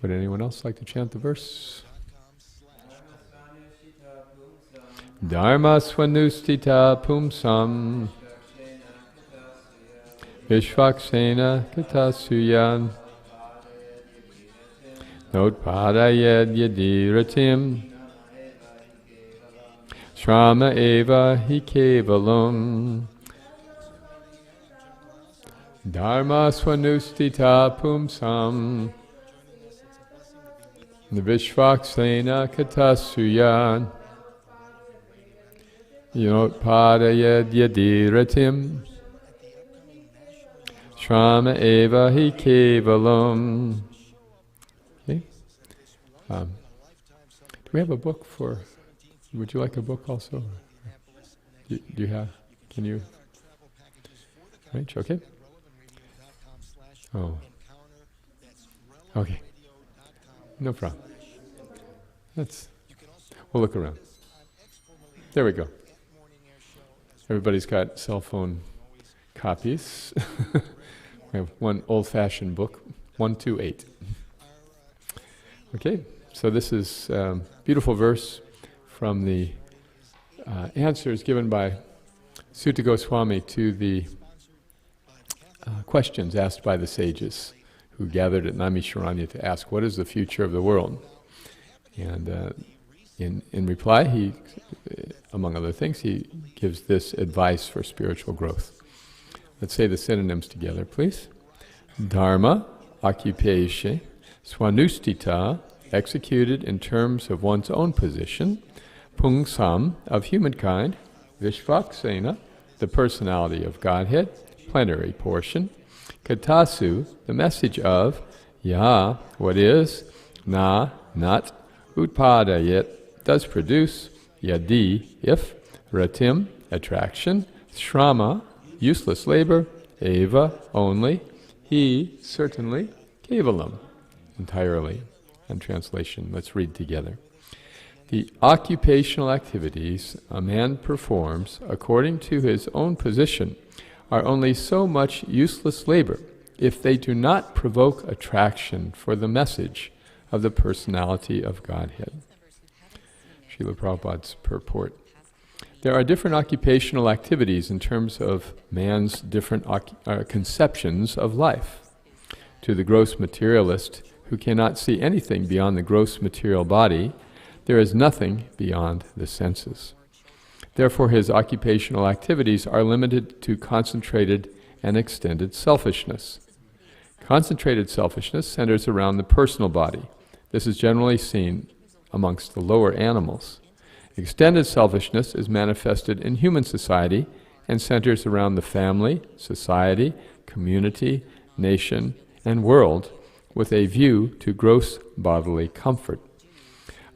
Would anyone else like to chant the verse? Dharma swanustita pumsam Vishvaksena katasuyan Notpadayed yadiratim Shrama eva hi kevalum Dharma swanustita pumsam Vishvaksena katasuyan Yotpadayed yadiratim Shrama eva hi kevalum. Okay. Do we have a book for, would you like a book also? Do you have, can you? Right, okay. Oh. Okay. No problem. We'll look around. There we go. Everybody's got cell phone copies. We have one old-fashioned book, 128. Okay, so this is a beautiful verse from the answers given by Sutta Goswami to the questions asked by the sages who gathered at Naimisharanya to ask, what is the future of the world? And in reply, he, among other things, he gives this advice for spiritual growth. Let's say the synonyms together, please. Dharma, occupation, swanustita, executed in terms of one's own position, pungsam, of humankind, vishvaksena, the personality of Godhead, plenary portion, katasu, the message of, ya, what is, na, not, utpadayet, does produce, yadi, if, ratim, attraction, shrama, useless labor, eva, only, he, certainly, kevalam, entirely. And translation, let's read together. The occupational activities a man performs according to his own position are only so much useless labor if they do not provoke attraction for the message of the personality of Godhead. Srila Prabhupada's purport. There are different occupational activities in terms of man's different conceptions of life. To the gross materialist, who cannot see anything beyond the gross material body, there is nothing beyond the senses. Therefore, his occupational activities are limited to concentrated and extended selfishness. Concentrated selfishness centers around the personal body. This is generally seen amongst the lower animals. Extended selfishness is manifested in human society and centers around the family, society, community, nation, and world with a view to gross bodily comfort.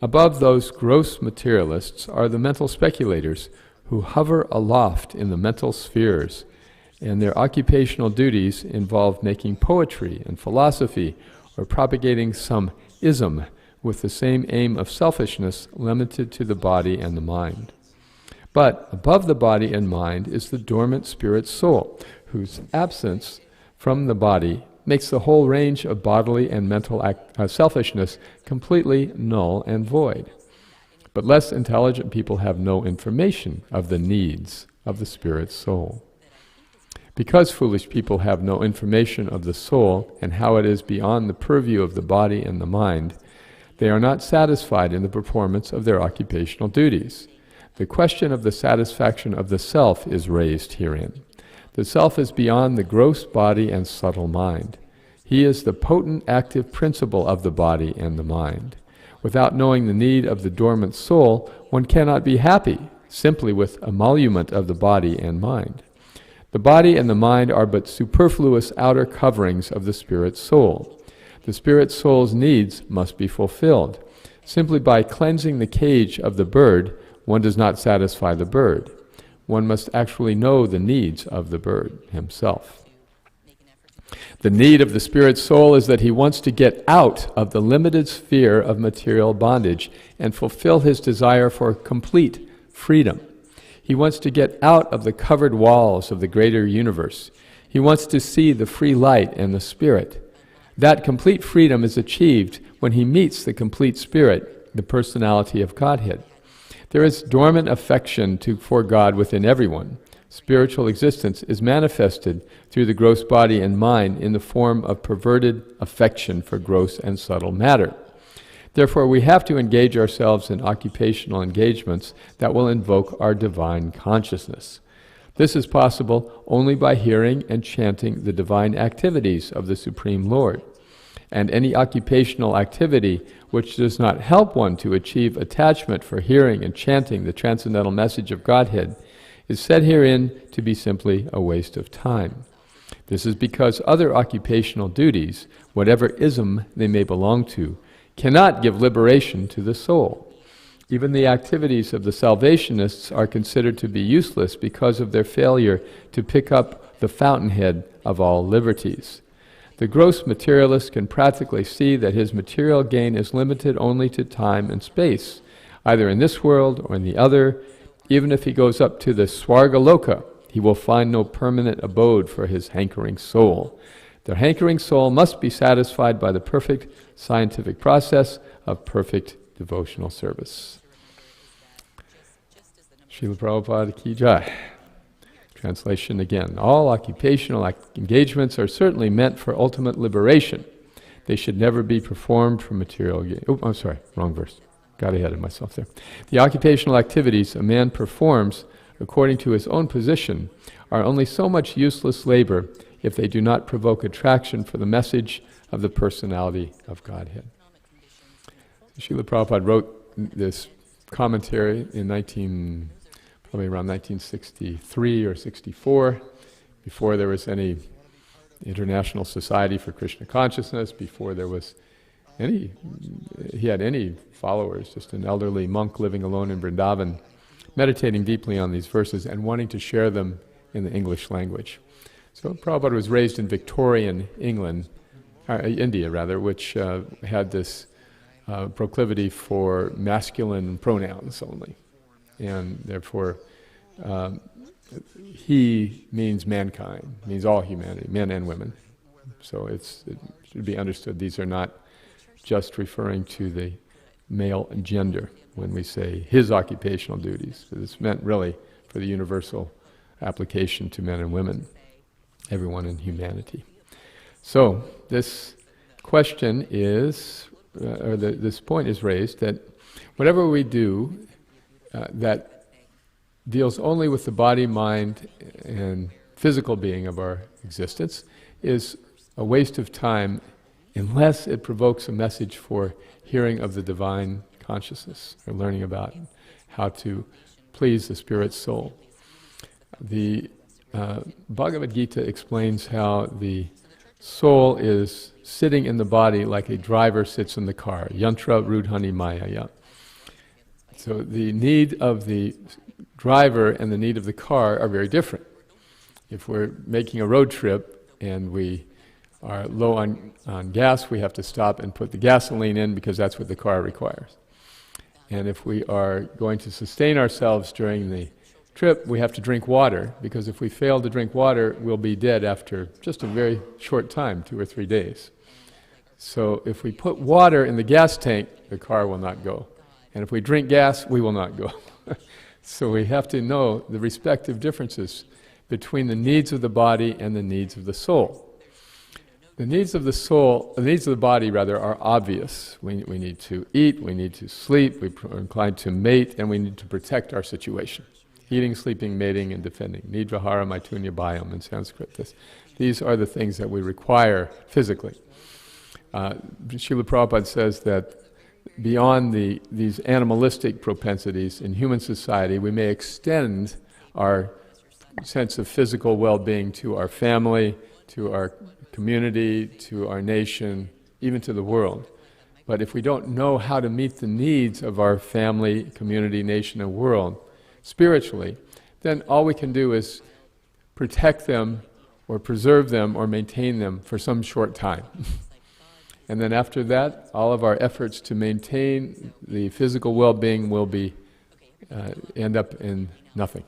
Above those gross materialists are the mental speculators who hover aloft in the mental spheres, and their occupational duties involve making poetry and philosophy or propagating some ism with the same aim of selfishness limited to the body and the mind. But above the body and mind is the dormant spirit soul, whose absence from the body makes the whole range of bodily and mental selfishness completely null and void. But less intelligent people have no information of the needs of the spirit soul. Because foolish people have no information of the soul and how it is beyond the purview of the body and the mind, they are not satisfied in the performance of their occupational duties. The question of the satisfaction of the self is raised herein. The self is beyond the gross body and subtle mind. He is the potent active principle of the body and the mind. Without knowing the need of the dormant soul, one cannot be happy simply with emolument of the body and mind. The body and the mind are but superfluous outer coverings of the spirit soul. The spirit soul's needs must be fulfilled. Simply by cleansing the cage of the bird, one does not satisfy the bird. One must actually know the needs of the bird himself. The need of the spirit soul is that he wants to get out of the limited sphere of material bondage and fulfill his desire for complete freedom. He wants to get out of the covered walls of the greater universe. He wants to see the free light and the spirit. That complete freedom is achieved when he meets the complete spirit, the personality of Godhead. There is dormant affection for God within everyone. Spiritual existence is manifested through the gross body and mind in the form of perverted affection for gross and subtle matter. Therefore, we have to engage ourselves in occupational engagements that will invoke our divine consciousness. This is possible only by hearing and chanting the divine activities of the Supreme Lord. And any occupational activity which does not help one to achieve attachment for hearing and chanting the transcendental message of Godhead is said herein to be simply a waste of time. This is because other occupational duties, whatever ism they may belong to, cannot give liberation to the soul. Even the activities of the Salvationists are considered to be useless because of their failure to pick up the fountainhead of all liberties. The gross materialist can practically see that his material gain is limited only to time and space, either in this world or in the other. Even if he goes up to the Swargaloka, he will find no permanent abode for his hankering soul. The hankering soul must be satisfied by the perfect scientific process of perfect devotional service. Srila Prabhupada Ki Jai. Translation again. All occupational engagements are certainly meant for ultimate liberation. They should never be performed for material gain. Oh, I'm sorry, wrong verse. Got ahead of myself there. The occupational activities a man performs according to his own position are only so much useless labor if they do not provoke attraction for the message of the personality of Godhead. Srila Prabhupada wrote this commentary in probably around 1963 or 64, before there was any International Society for Krishna Consciousness, before there was he had any followers, just an elderly monk living alone in Vrindavan, meditating deeply on these verses and wanting to share them in the English language. So Prabhupada was raised in Victorian England, India rather, which had this proclivity for masculine pronouns only. And therefore, he means mankind, means all humanity, men and women. So it should be understood these are not just referring to the male gender when we say his occupational duties. It's meant really for the universal application to men and women, everyone in humanity. So this question is, this point is raised that whatever we do that deals only with the body, mind, and physical being of our existence is a waste of time unless it provokes a message for hearing of the divine consciousness, or learning about how to please the spirit soul. The Bhagavad Gita explains how the soul is sitting in the body like a driver sits in the car. Yantra rudhani mayaya. So the need of the driver and the need of the car are very different. If we're making a road trip and we are low on gas, we have to stop and put the gasoline in because that's what the car requires. And if we are going to sustain ourselves during the trip, we have to drink water, because if we fail to drink water, we'll be dead after just a very short time, 2 or 3 days. So if we put water in the gas tank, the car will not go. And if we drink gas, we will not go. So we have to know the respective differences between the needs of the body and the needs of the soul. The needs of the body rather, are obvious. We need to eat, we need to sleep, we're inclined to mate, and we need to protect our situation. Eating, sleeping, mating, and defending. Nidvahara, maitunya, bhayam in Sanskrit. These are the things that we require physically. Srila Prabhupada says that beyond these animalistic propensities in human society, we may extend our sense of physical well-being to our family, to our community, to our nation, even to the world. But if we don't know how to meet the needs of our family, community, nation, and world spiritually, then all we can do is protect them or preserve them or maintain them for some short time. And then after that, all of our efforts to maintain the physical well-being will end up in nothing,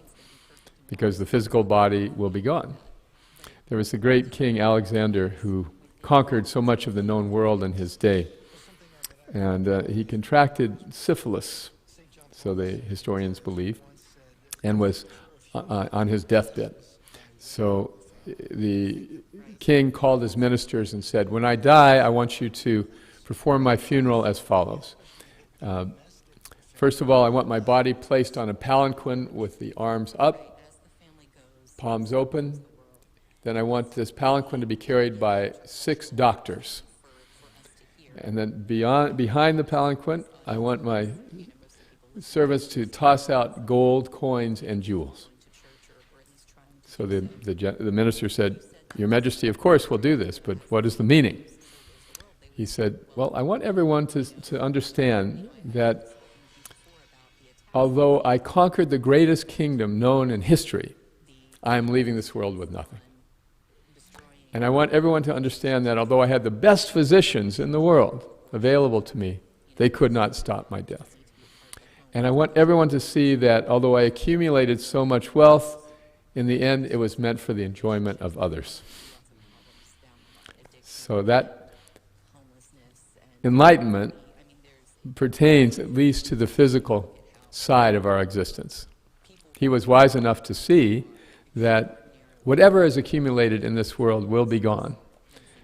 because the physical body will be gone. There was the great King Alexander who conquered so much of the known world in his day. And he contracted syphilis, so the historians believe, and was on his deathbed. So the king called his ministers and said, when I die, I want you to perform my funeral as follows. First of all, I want my body placed on a palanquin with the arms up, palms open. Then I want this palanquin to be carried by 6 doctors. And then behind the palanquin, I want my servants to toss out gold, coins, and jewels. So the minister said, Your Majesty, of course, will do this, but what is the meaning? He said, well, I want everyone to understand that although I conquered the greatest kingdom known in history, I am leaving this world with nothing. And I want everyone to understand that although I had the best physicians in the world available to me, they could not stop my death. And I want everyone to see that although I accumulated so much wealth, in the end it was meant for the enjoyment of others. So that enlightenment pertains at least to the physical side of our existence. He was wise enough to see that whatever is accumulated in this world will be gone.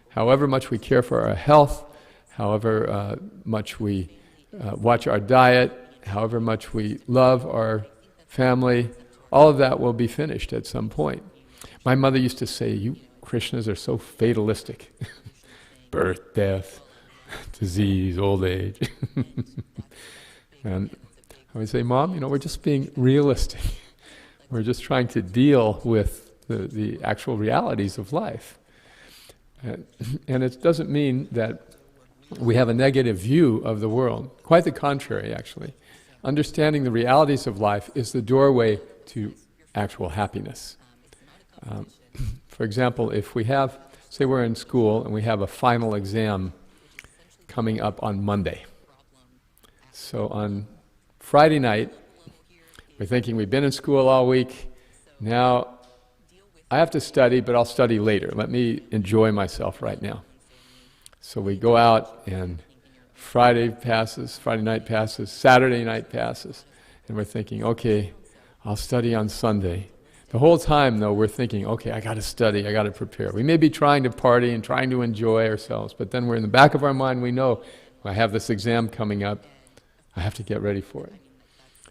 However much we care for our health, however much we watch our diet, however much we love our family, all of that will be finished at some point. My mother used to say, you Krishnas are so fatalistic. Birth, death, disease, old age. And I would say, Mom, we're just being realistic. We're just trying to deal with the actual realities of life. And it doesn't mean that we have a negative view of the world. Quite the contrary, actually. Understanding the realities of life is the doorway to actual happiness. For example, if we have, say we're in school and we have a final exam coming up on Monday. So on Friday night, we're thinking we've been in school all week, now I have to study, but I'll study later. Let me enjoy myself right now. So we go out and Friday night passes, Saturday night passes, and we're thinking, okay, I'll study on Sunday. The whole time, though, we're thinking, okay, I got to study, I got to prepare. We may be trying to party and trying to enjoy ourselves, but then we're in the back of our mind, we know, I have this exam coming up, I have to get ready for it.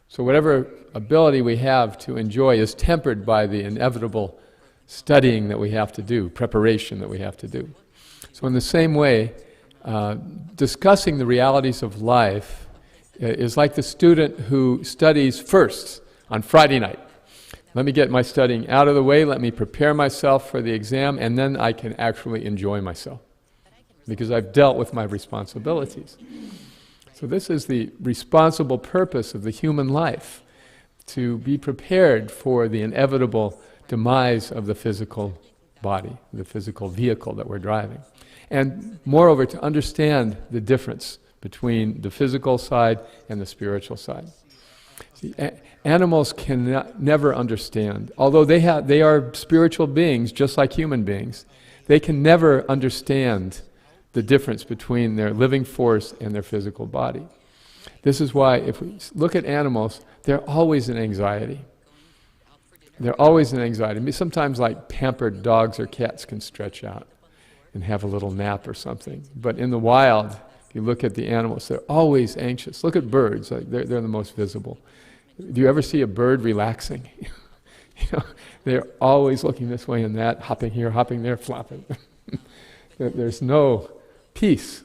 So whatever ability we have to enjoy is tempered by the inevitable studying that we have to do, preparation that we have to do. So in the same way, discussing the realities of life is like the student who studies first on Friday night. Let me get my studying out of the way, let me prepare myself for the exam, and then I can actually enjoy myself, because I've dealt with my responsibilities. So this is the responsible purpose of the human life, to be prepared for the inevitable demise of the physical body, the physical vehicle that we're driving. And moreover, to understand the difference between the physical side and the spiritual side. See, animals can never understand. Although they are spiritual beings, just like human beings, they can never understand the difference between their living force and their physical body. This is why if we look at animals, they're always in anxiety. They're always in anxiety. Sometimes like pampered dogs or cats can stretch out and have a little nap or something. But in the wild, if you look at the animals, they're always anxious. Look at birds, they're the most visible. Do you ever see a bird relaxing? They're always looking this way and that, hopping here, hopping there, flopping. There's no peace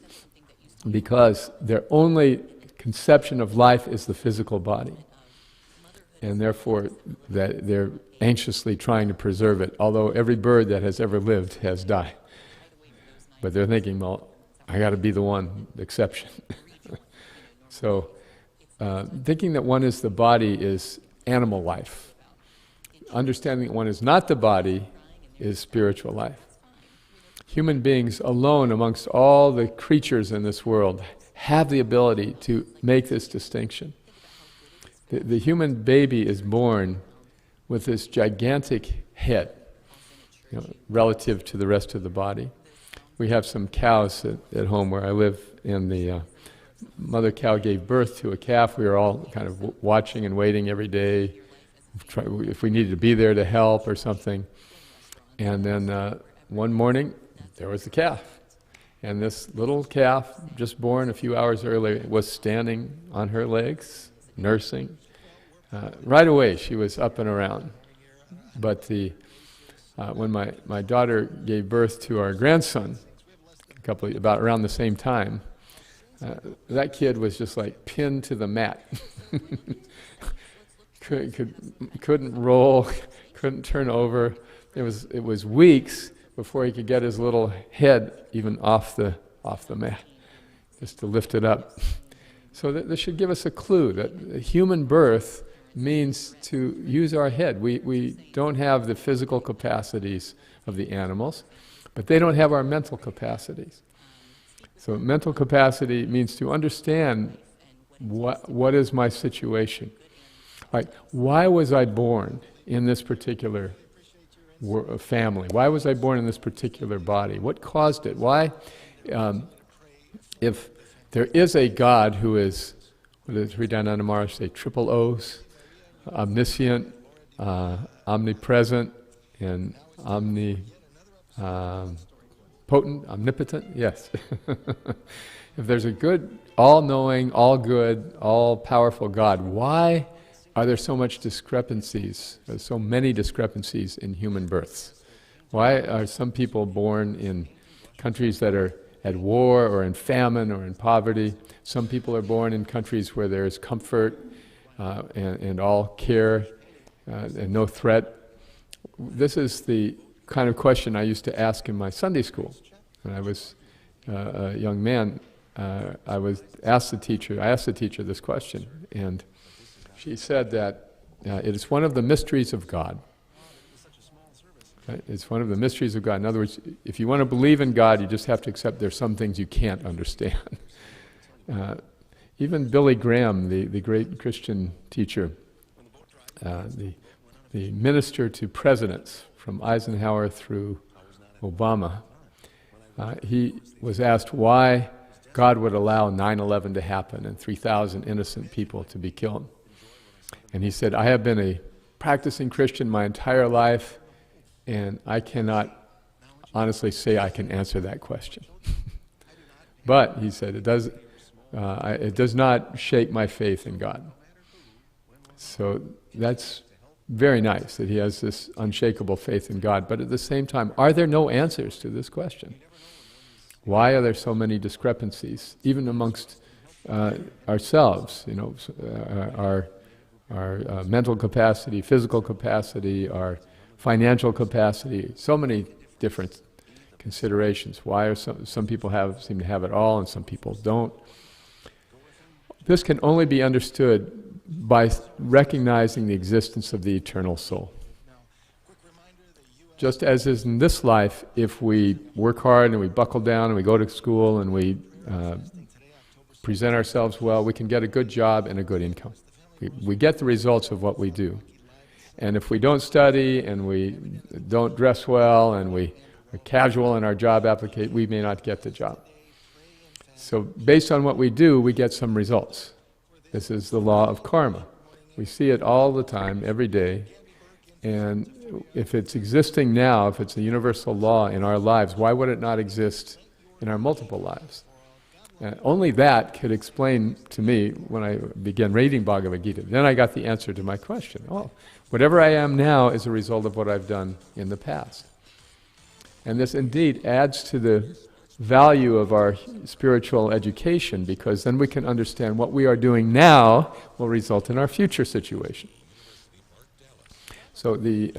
because their only conception of life is the physical body. And therefore, that they're anxiously trying to preserve it, although every bird that has ever lived has died. But they're thinking, well, I got to be the one exception. So, thinking that one is the body is animal life. Understanding that one is not the body is spiritual life. Human beings alone amongst all the creatures in this world have the ability to make this distinction. The human baby is born with this gigantic head, relative to the rest of the body. we have some cows at home where I live, and the mother cow gave birth to a calf. We were all kind of watching and waiting every day, if we needed to be there to help or something. And then one morning, there was the calf. And this little calf, just born a few hours earlier, was standing on her legs, nursing. Right away, she was up and around. But when my daughter gave birth to our grandson, about around the same time, that kid was just like pinned to the mat. Couldn't roll, couldn't turn over. It was weeks before he could get his little head even off the mat, just to lift it up. So this should give us a clue that human birth means to use our head. We don't have the physical capacities of the animals, but they don't have our mental capacities. So mental capacity means to understand what is my situation. Like, why was I born in this particular family? Why was I born in this particular body? What caused it? Why, if there is a God who is, what does Hridayananda Maharaj say, triple O's, omniscient, omnipresent, and omnipotent, yes. If there's a good, all-knowing, all-good, all-powerful God, why are there so much discrepancies, so many discrepancies in human births? Why are some people born in countries that are at war or in famine or in poverty? Some people are born in countries where there is comfort and all care and no threat. This is the kind of question I used to ask in my Sunday school. When I was a young man, I asked the teacher this question, and she said that it is one of the mysteries of God. Right? It's one of the mysteries of God. In other words, if you want to believe in God, you just have to accept there's some things you can't understand. Even Billy Graham, the great Christian teacher, the minister to presidents from Eisenhower through Obama, he was asked why God would allow 9/11 to happen and 3,000 innocent people to be killed. And he said, I have been a practicing Christian my entire life, and I cannot honestly say I can answer that question. But, he said, it does not shake my faith in God. So that's very nice that he has this unshakable faith in God. But at the same time, are there no answers to this question? Why are there so many discrepancies, even amongst ourselves? You know, our mental capacity, physical capacity, our financial capacity, so many different considerations. Why are some people seem to have it all and some people don't? This can only be understood by recognizing the existence of the eternal soul. Just as is in this life, if we work hard and we buckle down and we go to school and we present ourselves well, we can get a good job and a good income. We get the results of what we do. And if we don't study and we don't dress well and we are casual in our job application, we may not get the job. So based on what we do, we get some results. This is the law of karma. We see it all the time, every day. And if it's existing now, if it's a universal law in our lives, why would it not exist in our multiple lives? Only that could explain to me when I began reading Bhagavad Gita. Then I got the answer to my question. Oh, whatever I am now is a result of what I've done in the past. And this indeed adds to the value of our spiritual education, because then we can understand what we are doing now will result in our future situation. So the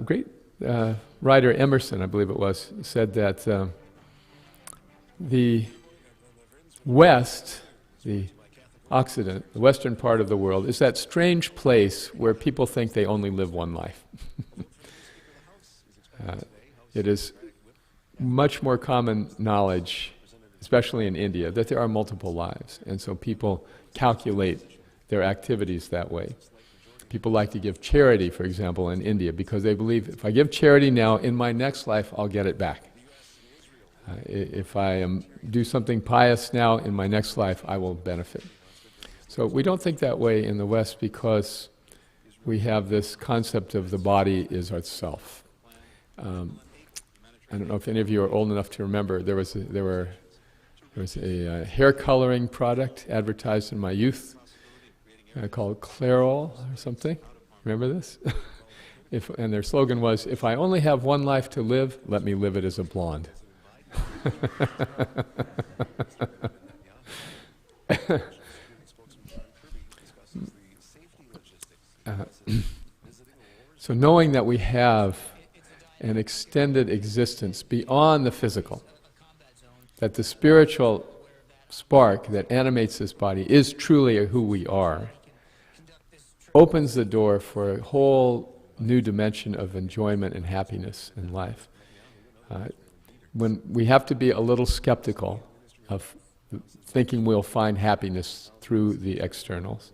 great writer Emerson, I believe it was, said that the West, the Occident, the Western part of the world, is that strange place where people think they only live one life. It is much more common knowledge, especially in India, that there are multiple lives, and so people calculate their activities that way. People like to give charity, for example, in India, because they believe if I give charity now, in my next life, I'll get it back. If I do something pious now, in my next life, I will benefit. So we don't think that way in the West because we have this concept of the body is ourself. I don't know if any of you are old enough to remember, there was a hair coloring product advertised in my youth called Clairol or something. Remember this? And their slogan was, if I only have one life to live, let me live it as a blonde. So knowing that we have an extended existence beyond the physical, that the spiritual spark that animates this body is truly who we are, opens the door for a whole new dimension of enjoyment and happiness in life. When we have to be a little skeptical of thinking we'll find happiness through the externals.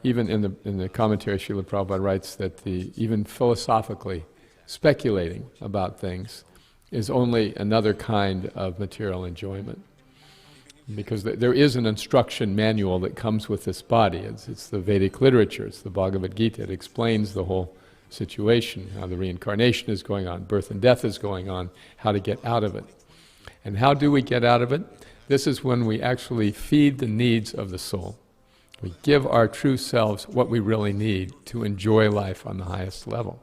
Even in the commentary, Srila Prabhupada writes that even philosophically speculating about things is only another kind of material enjoyment. Because there is an instruction manual that comes with this body. It's the Vedic literature, it's the Bhagavad Gita. It explains the whole situation, how the reincarnation is going on, birth and death is going on, how to get out of it. And how do we get out of it? This is when we actually feed the needs of the soul. We give our true selves what we really need to enjoy life on the highest level.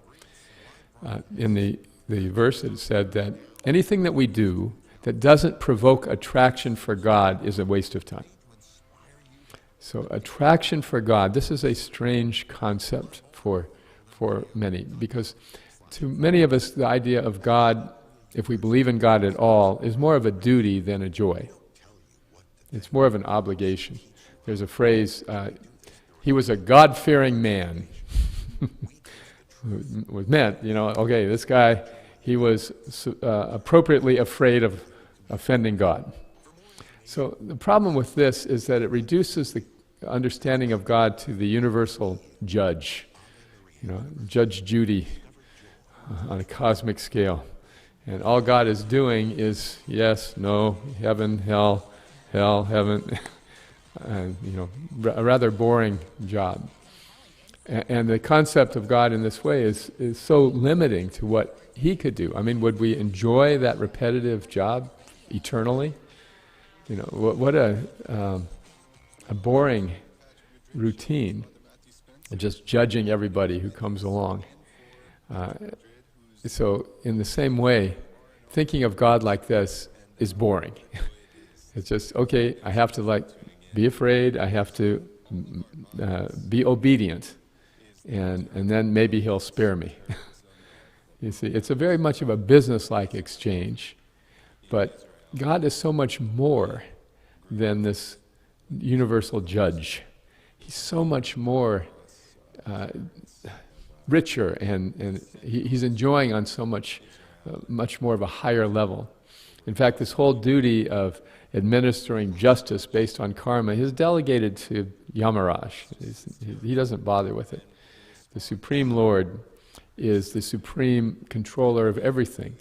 In the verse it said that anything that we do that doesn't provoke attraction for God is a waste of time. So attraction for God, this is a strange concept for many, because to many of us the idea of God, if we believe in God at all, is more of a duty than a joy. It's more of an obligation. There's a phrase, he was a God-fearing man. Was meant, okay, this guy, he was appropriately afraid of offending God. So the problem with this is that it reduces the understanding of God to the universal judge, Judge Judy on a cosmic scale. And all God is doing is yes, no, heaven, hell, heaven, a rather boring job. And the concept of God in this way is so limiting to what He could do. I mean, would we enjoy that repetitive job eternally? What a boring routine, just judging everybody who comes along. So in the same way, thinking of God like this is boring. It's just, okay, I have to be afraid, I have to be obedient, and then maybe He'll spare me. You see, it's a very much of a business-like exchange, but God is so much more than this universal judge. He's so much more richer, and He's enjoying on so much more of a higher level. In fact, this whole duty of administering justice based on karma is delegated to Yamaraj. He doesn't bother with it. The Supreme Lord is the supreme controller of everything.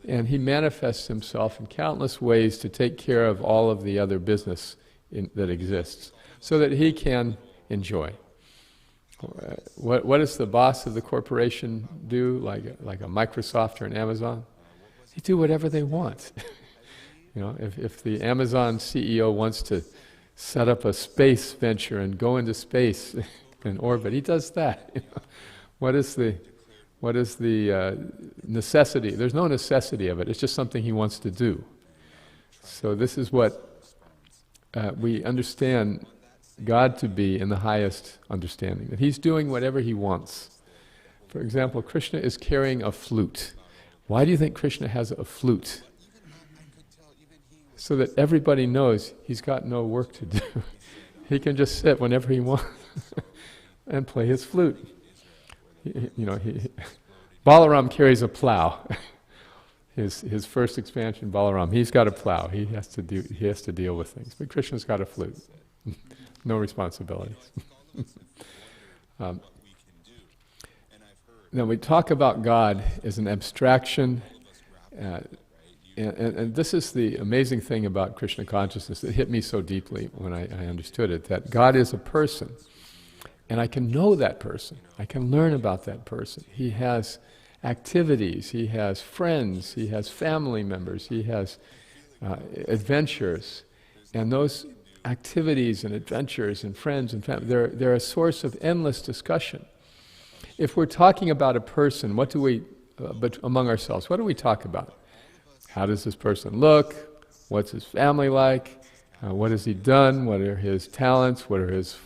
And He manifests Himself in countless ways to take care of all of the other business that exists, so that He can enjoy. What does the boss of the corporation do, like a Microsoft or an Amazon? They do whatever they want. If the Amazon CEO wants to set up a space venture and go into space in orbit, he does that. What is the necessity? There's no necessity of it. It's just something he wants to do. So this is what we understand God to be in the highest understanding, that He's doing whatever He wants. For example, Krishna is carrying a flute. Why do you think Krishna has a flute? So that everybody knows He's got no work to do. He can just sit whenever He wants and play his flute. Balaram carries a plow. His first expansion, Balaram, he's got a plow. He has to deal with things. But Krishna's got a flute. No responsibilities. now we talk about God as an abstraction, and this is the amazing thing about Krishna consciousness that hit me so deeply when I understood it, that God is a person, and I can know that person, I can learn about that person. He has activities, he has friends, he has family members, he has adventures, and those activities and adventures and friends and family, they're a source of endless discussion. If we're talking about a person, what do we, but among ourselves, what do we talk about? How does this person look? What's his family like? What has he done? What are his talents? What are his,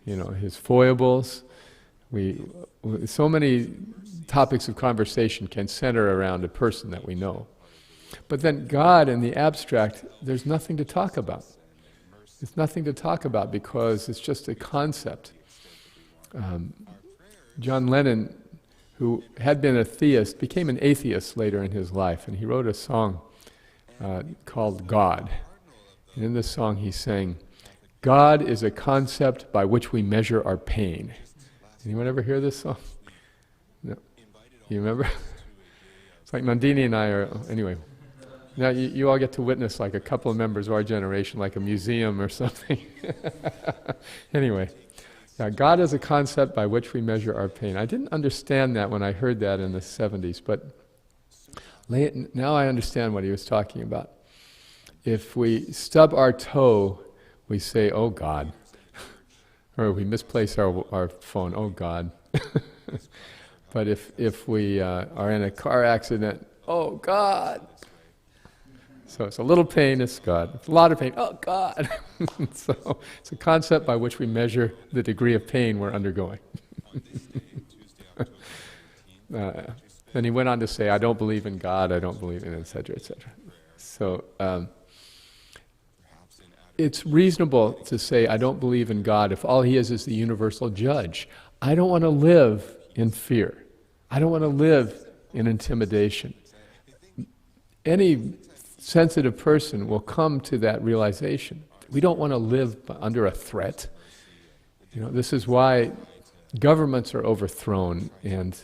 his foibles? So many topics of conversation can center around a person that we know. But then God in the abstract, there's nothing to talk about. There's nothing to talk about because it's just a concept. John Lennon, who had been a theist, became an atheist later in his life, and he wrote a song called God. And in this song he sang, "God is a concept by which we measure our pain." Anyone ever hear this song? No. You remember? It's like Nandini and I are, anyway. Now you all get to witness like a couple of members of our generation, like a museum or something. Anyway. Yeah, God is a concept by which we measure our pain. I didn't understand that when I heard that in the 70s, but now I understand what he was talking about. If we stub our toe, we say, "Oh God." Or we misplace our phone, "Oh God." But if we are in a car accident, "Oh God." So it's a little pain, it's God. It's a lot of pain, "Oh God." So it's a concept by which we measure the degree of pain we're undergoing. Then he went on to say, "I don't believe in God, I don't believe in," etc., etc. So it's reasonable to say, "I don't believe in God," if all he is the universal judge. I don't want to live in fear. I don't want to live in intimidation. Any sensitive person will come to that realization. We don't want to live under a threat. This is why governments are overthrown, and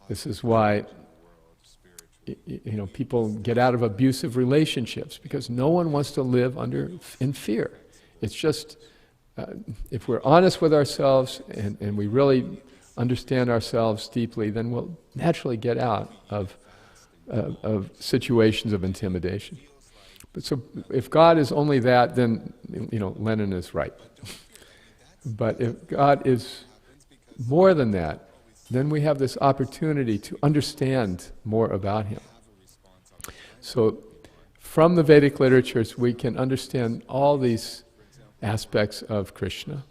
this is why people get out of abusive relationships, because no one wants to live in fear. It's just, if we're honest with ourselves and we really understand ourselves deeply, then we'll naturally get out of situations of intimidation. But so if God is only that, then Lenin is right. But if God is more than that, then we have this opportunity to understand more about him. So from the Vedic literatures we can understand all these aspects of Krishna,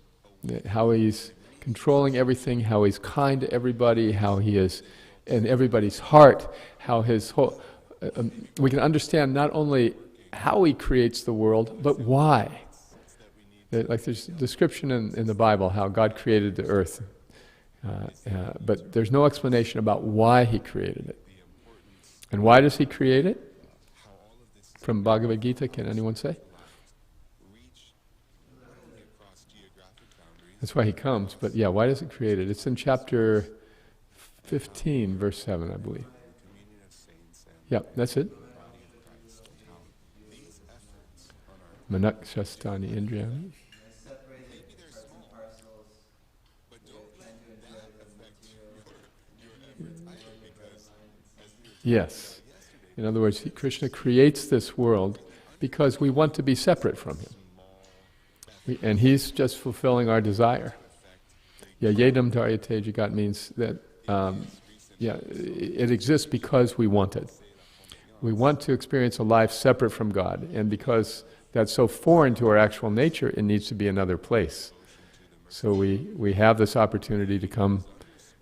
how he's controlling everything, how he's kind to everybody, how he is in everybody's heart, how his whole... we can understand not only how he creates the world, but why. Like there's a description in the Bible how God created the earth, but there's no explanation about why he created it. And why does he create it? From Bhagavad Gita, can anyone say? That's why he comes, but yeah, why does he create it? It's in chapter 15, verse 7, I believe. Yeah, that's it. Manakshastani Indriyani. Yes. In other words, Krishna creates this world because we want to be separate from him. And he's just fulfilling our desire. Yeah, yedam dharyate jagat means that, it exists because we want it. We want to experience a life separate from God, and because that's so foreign to our actual nature, it needs to be another place. So we have this opportunity to come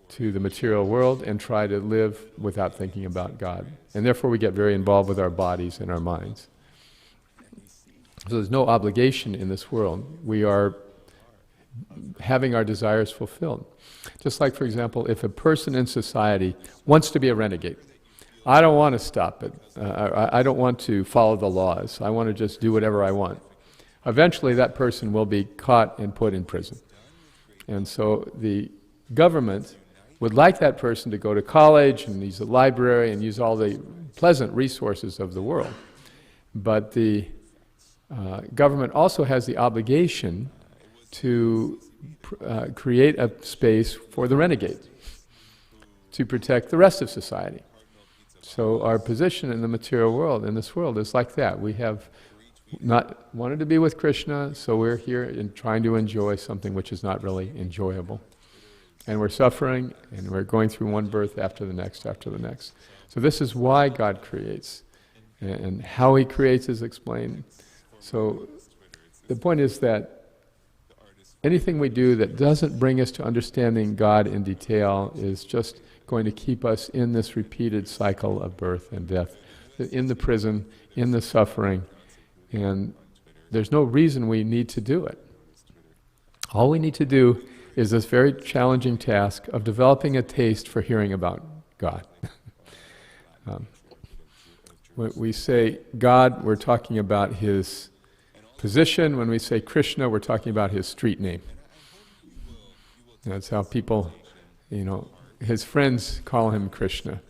to the material world and try to live without thinking about God. And therefore we get very involved with our bodies and our minds. So there's no obligation in this world. We are having our desires fulfilled. Just like, for example, if a person in society wants to be a renegade, I don't want to stop it. I don't want to follow the laws. I want to just do whatever I want. Eventually that person will be caught and put in prison. And so the government would like that person to go to college and use a library and use all the pleasant resources of the world. But the government also has the obligation to create a space for the renegade, to protect the rest of society. So our position in the material world, in this world, is like that. We have not wanted to be with Krishna, so we're here in trying to enjoy something which is not really enjoyable. And we're suffering, and we're going through one birth after the next, after the next. So this is why God creates. And how He creates is explained. So the point is that anything we do that doesn't bring us to understanding God in detail is just going to keep us in this repeated cycle of birth and death, in the prison, in the suffering, and there's no reason we need to do it. All we need to do is this very challenging task of developing a taste for hearing about God. When we say God, we're talking about His position. When we say Krishna, we're talking about His street name. That's how people, His friends call Him Krishna.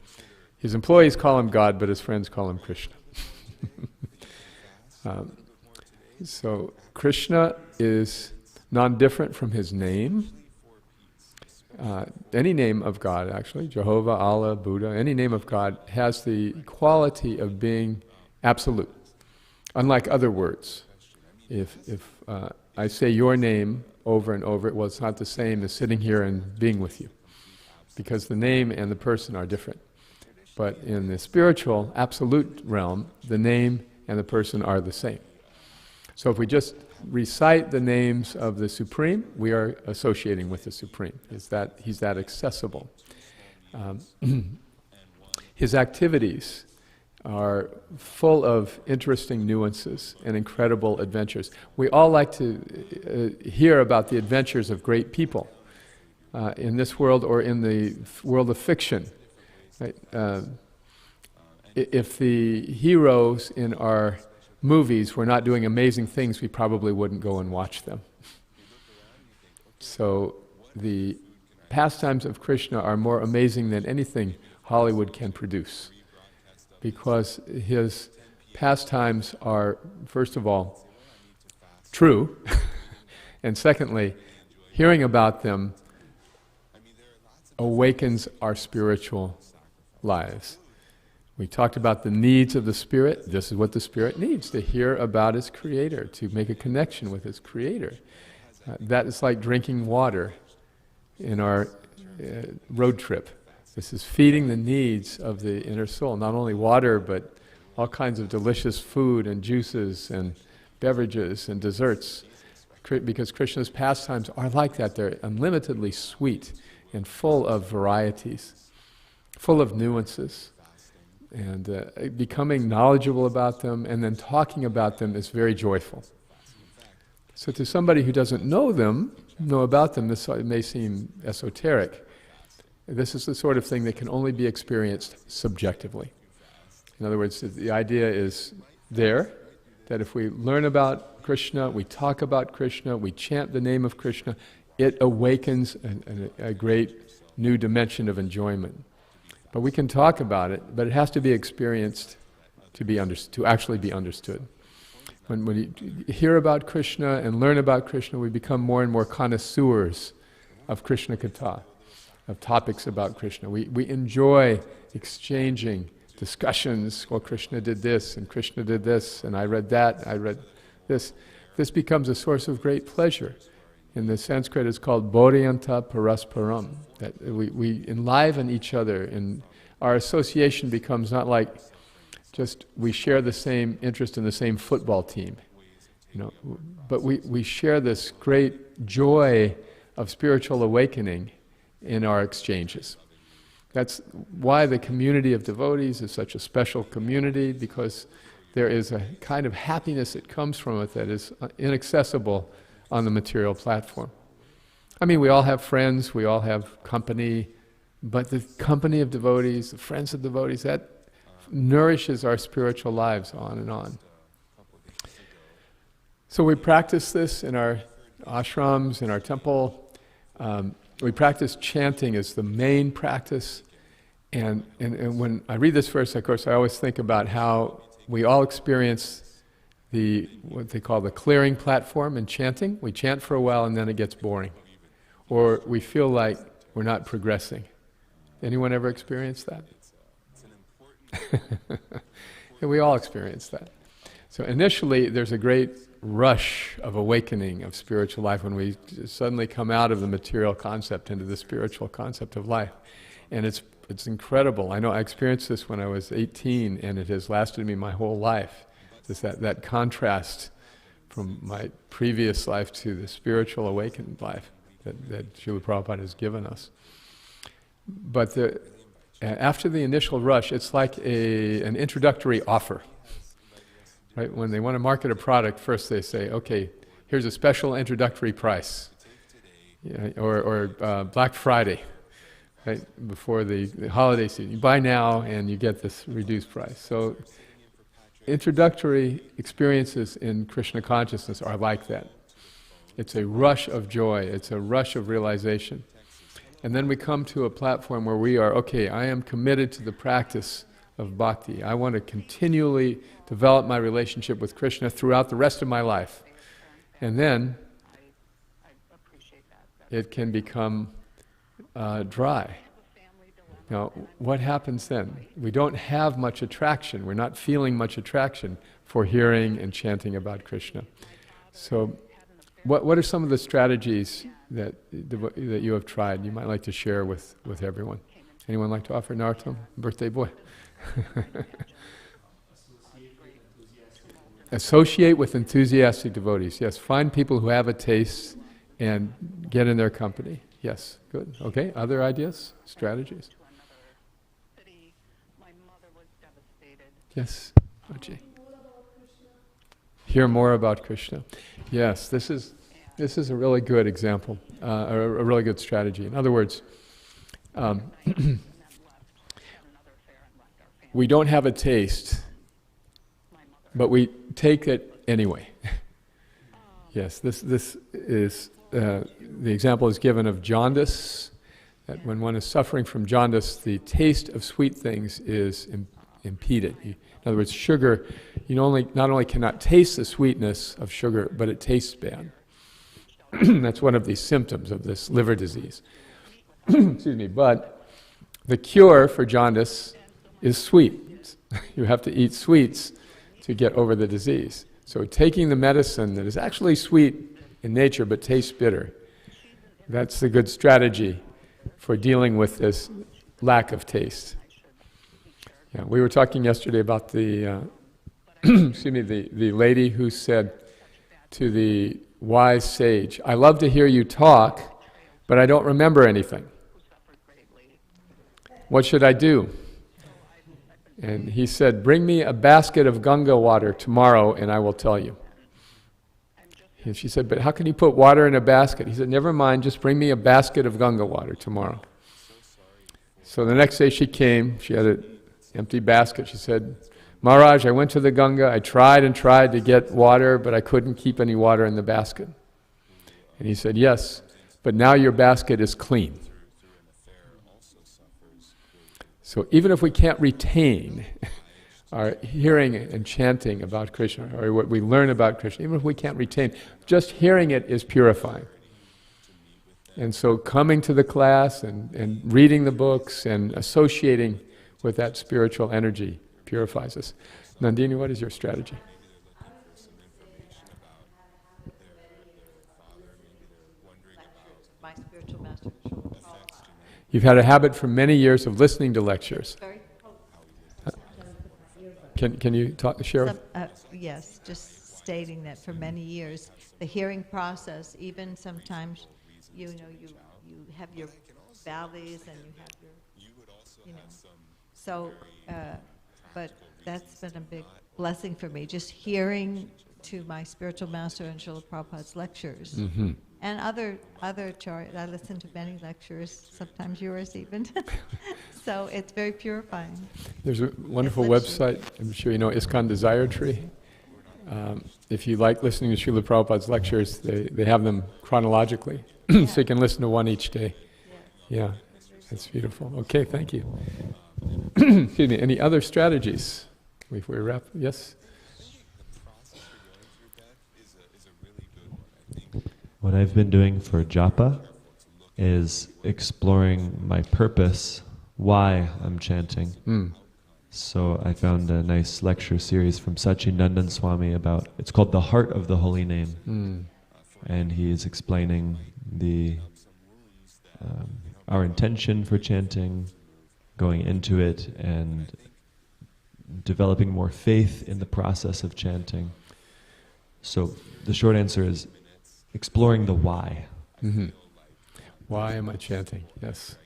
His employees call Him God, but His friends call Him Krishna. So Krishna is non-different from His name. Any name of God, actually, Jehovah, Allah, Buddha, any name of God has the quality of being absolute, unlike other words. If I say your name over and over, well, it's not the same as sitting here and being with you, because the name and the person are different. But in the spiritual, absolute realm, the name and the person are the same. So if we just recite the names of the Supreme, we are associating with the Supreme. He's that accessible. His activities are full of interesting nuances and incredible adventures. We all like to hear about the adventures of great people in this world or in the world of fiction. Right? If the heroes in our movies were not doing amazing things, we probably wouldn't go and watch them. So the pastimes of Krishna are more amazing than anything Hollywood can produce, because His pastimes are, first of all, true, and secondly, hearing about them awakens our spiritual lives. We talked about the needs of the Spirit. This is what the Spirit needs, to hear about its Creator, to make a connection with its Creator. That is like drinking water in our road trip. This is feeding the needs of the inner soul. Not only water, but all kinds of delicious food and juices and beverages and desserts. Because Krishna's pastimes are like that. They're unlimitedly sweet and full of varieties, full of nuances. And becoming knowledgeable about them and then talking about them is very joyful. So to somebody who doesn't know about them, this may seem esoteric. This is the sort of thing that can only be experienced subjectively. In other words, the idea is there, that if we learn about Krishna, we talk about Krishna, we chant the name of Krishna, it awakens a great new dimension of enjoyment. But we can talk about it, but it has to be experienced to actually be understood. When we hear about Krishna and learn about Krishna, we become more and more connoisseurs of Krishna Katha, of topics about Krishna. We enjoy exchanging discussions. Well, Krishna did this, and Krishna did this, and I read that, I read this. This becomes a source of great pleasure. In the Sanskrit, it's called bodhayanta parasparam, that we enliven each other, and our association becomes not like just we share the same interest in the same football team, but we share this great joy of spiritual awakening in our exchanges. That's why the community of devotees is such a special community, because there is a kind of happiness that comes from it that is inaccessible on the material platform. I mean, we all have friends, we all have company, but the company of devotees, the friends of devotees, that nourishes our spiritual lives on and on. So we practice this in our ashrams, in our temple. we practice chanting as the main practice. And when I read this verse, of course, I always think about how we all experience what they call the clearing platform in chanting. We chant for a while and then it gets boring. Or we feel like we're not progressing. Anyone ever experienced that? Yeah, we all experience that. So initially there's a great rush of awakening of spiritual life when we suddenly come out of the material concept into the spiritual concept of life. And it's incredible. I know I experienced this when I was 18 and it has lasted me my whole life. Just that contrast from my previous life to the spiritual awakened life that Srila Prabhupada has given us. But after the initial rush, it's like an introductory offer. Right? When they want to market a product, first they say, okay, here's a special introductory price. Or Black Friday, right? Before the holiday season. You buy now and you get this reduced price. So introductory experiences in Krishna consciousness are like that. It's a rush of joy. It's a rush of realization. And then we come to a platform where we are, okay, I am committed to the practice of bhakti. I want to continually develop my relationship with Krishna throughout the rest of my life. And then it can become dry. Now, what happens then? We don't have much attraction. We're not feeling much attraction for hearing and chanting about Krishna. So, what are some of the strategies that you have tried? You might like to share with everyone. Anyone like to offer Narottam, birthday boy? Associate with enthusiastic devotees. Yes, find people who have a taste and get in their company. Yes, good. Okay, other ideas, strategies? Yes, Oji. Hear more about Krishna. Yes, this is a really good example, a really good strategy. In other words, we don't have a taste, but we take it anyway. Yes, this is the example is given of jaundice. That when one is suffering from jaundice, the taste of sweet things is impeded. In other words, sugar, you not only cannot taste the sweetness of sugar, but it tastes bad. That's one of the symptoms of this liver disease. Excuse me, but the cure for jaundice is sweet. You have to eat sweets to get over the disease. So taking the medicine that is actually sweet in nature but tastes bitter, that's a good strategy for dealing with this lack of taste. Yeah, we were talking yesterday about the the lady who said to the wise sage, I love to hear you talk, but I don't remember anything. What should I do? And he said, bring me a basket of Ganga water tomorrow and I will tell you. And she said, but how can you put water in a basket? He said, never mind, just bring me a basket of Ganga water tomorrow. So the next day she came, she had an empty basket. She said, Maharaj, I went to the Ganga, I tried and tried to get water, but I couldn't keep any water in the basket. And he said, yes, but now your basket is clean. So even if we can't retain our hearing and chanting about Krishna, or what we learn about Krishna, even if we can't retain, just hearing it is purifying. And so coming to the class and reading the books and associating with that spiritual energy purifies us. Nandini, what is your strategy? My spiritual master. You've had a habit for many years of listening to lectures. Sorry? Can you share? Yes, just stating that for many years, the hearing process, even sometimes, you have your valleys and you have your, so, but that's been a big blessing for me, just hearing to my spiritual master and Srila Prabhupada's lectures. Mm-hmm. And other I listen to many lectures, sometimes yours even. So it's very purifying. There's a wonderful website, I'm sure you know, ISKCON Desire Tree. If you like listening to Srila Prabhupada's lectures, they have them chronologically, so you can listen to one each day. Yeah, that's beautiful. Okay, thank you. Excuse me. Any other strategies before we wrap? Yes? What I've been doing for japa is exploring my purpose, why I'm chanting. Mm. So I found a nice lecture series from Sachinandan Swami about, it's called The Heart of the Holy Name. Mm. And he is explaining our intention for chanting, going into it, and developing more faith in the process of chanting. So the short answer is exploring the why. Mm-hmm. Why am I chanting? Yes.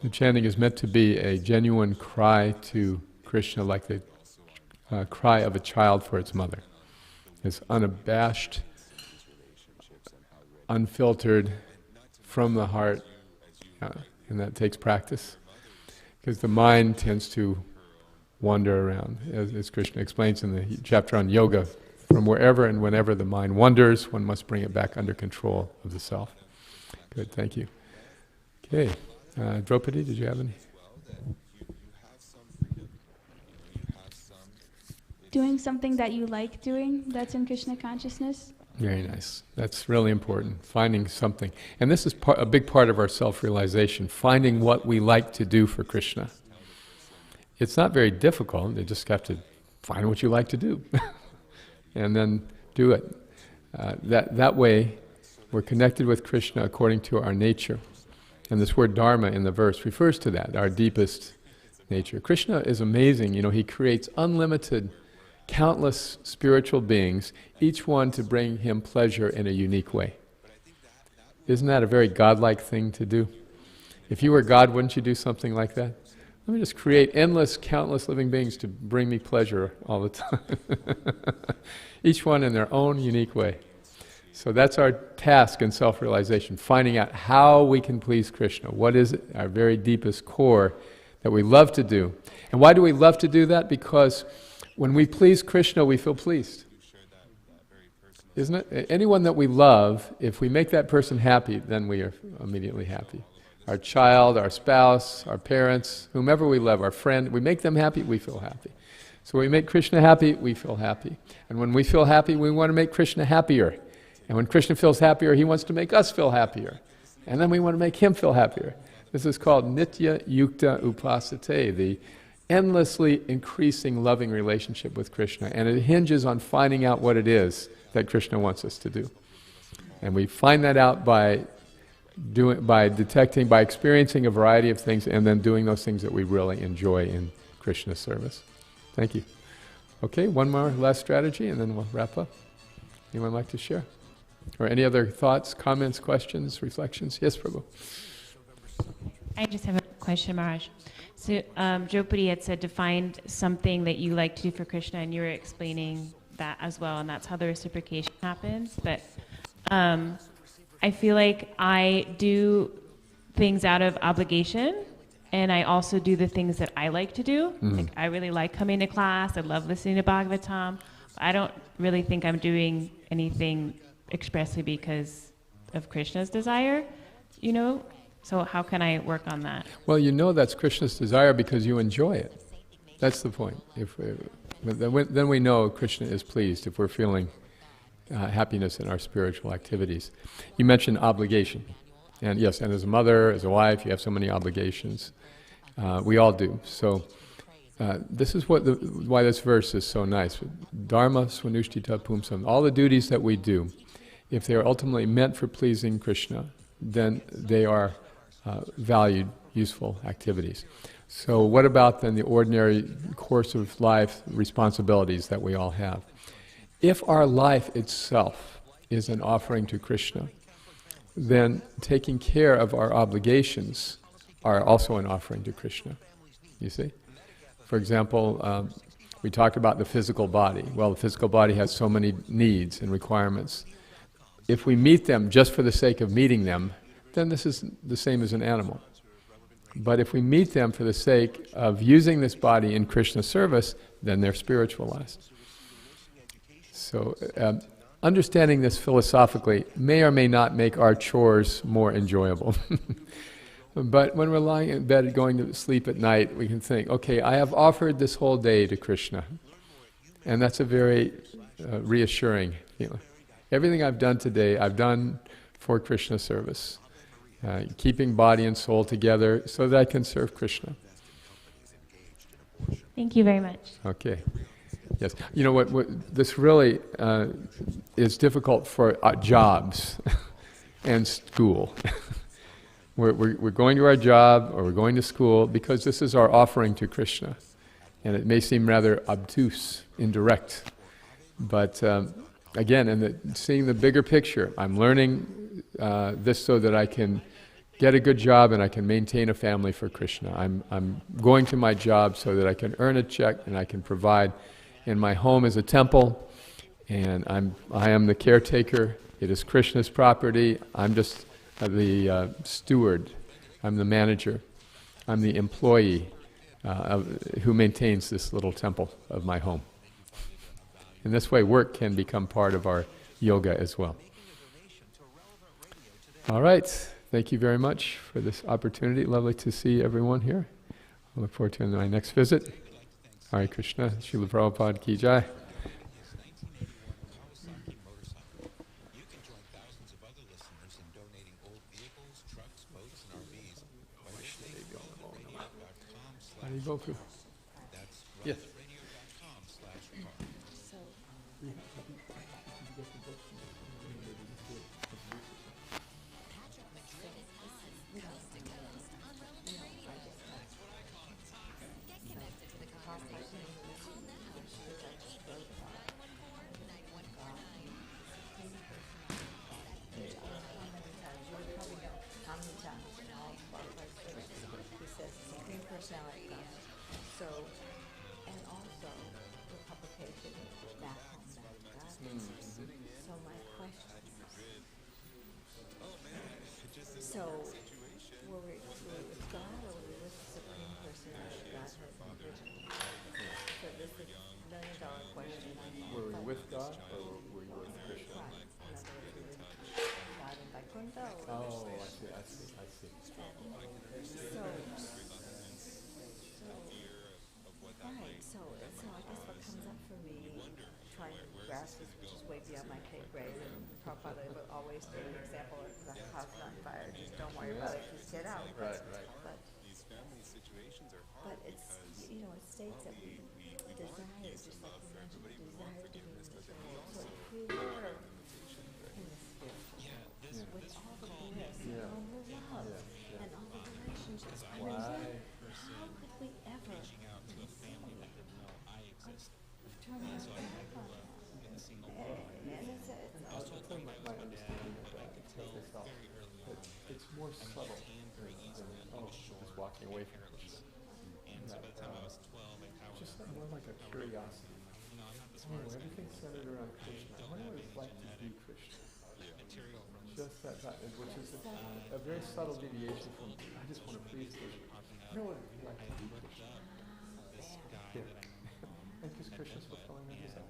The chanting is meant to be a genuine cry to Krishna, like the cry of a child for its mother. It's unabashed, unfiltered, from the heart, and that takes practice. Because the mind tends to wander around, as Krishna explains in the chapter on yoga. From wherever and whenever the mind wanders, one must bring it back under control of the self. Good, thank you. Okay, Draupadi, did you have any? Doing something that you like doing, that's in Krishna consciousness. Very nice. That's really important, finding something. And this is a big part of our self-realization, finding what we like to do for Krishna. It's not very difficult, you just have to find what you like to do. And then do it. That way, we're connected with Krishna according to our nature. And this word dharma in the verse refers to that, our deepest nature. Krishna is amazing. You know, he creates unlimited, countless spiritual beings, each one to bring him pleasure in a unique way. Isn't that a very godlike thing to do? If you were God, wouldn't you do something like that? Let me just create endless, countless living beings to bring me pleasure all the time. Each one in their own unique way. So that's our task in self-realization, finding out how we can please Krishna. What is it, our very deepest core that we love to do? And why do we love to do that? Because when we please Krishna, we feel pleased. Isn't it? Anyone that we love, if we make that person happy, then we are immediately happy. Our child, our spouse, our parents, whomever we love, our friend, we make them happy, we feel happy. So when we make Krishna happy, we feel happy. And when we feel happy, we want to make Krishna happier. And when Krishna feels happier, he wants to make us feel happier. And then we want to make him feel happier. This is called Nitya Yukta Upasate, the endlessly increasing loving relationship with Krishna. And it hinges on finding out what it is that Krishna wants us to do. And we find that out by experiencing a variety of things and then doing those things that we really enjoy in Krishna's service. Thank you. Okay, one more last strategy and then we'll wrap up. Anyone like to share? Or any other thoughts, comments, questions, reflections? Yes, Prabhu. I just have a question, Maharaj. So Draupadi had said to find something that you like to do for Krishna, and you were explaining that as well, and that's how the reciprocation happens. But I feel like I do things out of obligation, and I also do the things that I like to do. Mm-hmm. Like I really like coming to class. I love listening to Bhagavatam. But I don't really think I'm doing anything expressly because of Krishna's desire, you know? So how can I work on that? Well, you know that's Krishna's desire because you enjoy it. That's the point. Then we know Krishna is pleased if we're feeling happiness in our spiritual activities. You mentioned obligation. And yes, and as a mother, as a wife, you have so many obligations. We all do. So this is why this verse is so nice. Dharma swanushtita pumsam. All the duties that we do, if they are ultimately meant for pleasing Krishna, then they are valued, useful activities. So what about then the ordinary course of life responsibilities that we all have? If our life itself is an offering to Krishna, then taking care of our obligations are also an offering to Krishna. You see? For example, we talked about the physical body. Well, the physical body has so many needs and requirements. If we meet them just for the sake of meeting them, then this is the same as an animal. But if we meet them for the sake of using this body in Krishna's service, then they're spiritualized. So understanding this philosophically may or may not make our chores more enjoyable. But when we're lying in bed going to sleep at night, we can think, okay, I have offered this whole day to Krishna. And that's a very reassuring feeling. Everything I've done today, I've done for Krishna service. Keeping body and soul together so that I can serve Krishna. Thank you very much. Okay. Yes. You know what this really is difficult for jobs and school. We're going to our job or we're going to school because this is our offering to Krishna. And it may seem rather obtuse, indirect. But again, seeing the bigger picture, I'm learning this so that I can get a good job and I can maintain a family for Krishna. I'm going to my job so that I can earn a check and I can provide. And my home is a temple, and I am the caretaker. It is Krishna's property. I'm just the steward. I'm the manager. I'm the employee who maintains this little temple of my home. In this way, work can become part of our yoga as well. All right. Thank you very much for this opportunity. Lovely to see everyone here. I look forward to my next visit. Hare Krishna, Srila Prabhupada Ki Jai. Yes. So, and also the publication back home, So my question is, so were we with God or were we with the Supreme Personality of Godhead originally? So this is $1 million question. Were we with God or were we with Krishna? Right. In other words, we were God in Vaikuntha or I see. So I guess what comes up for me, trying to grasp this, which is way beyond my pay grade, and Prabhupada would always take an example of the house on fire, just don't worry about it, just get out. Right. But it's, it states that we desire, just like you mentioned, desire to be in the world. So if we were in the spiritual world, with all the bliss and all the love and all the relationships, how could we ever turn our back on that? And it's I'll tell you my understanding of that. It's more subtle than just walking away from Krishna. Just more like a curiosity. Everything's centered around Krishna. I wonder what it's like to be Krishna. Just that, which is a very subtle deviation from, I just want to please Krishna. I know what it's like to be Krishna. And because Krishna's fulfilling our desire.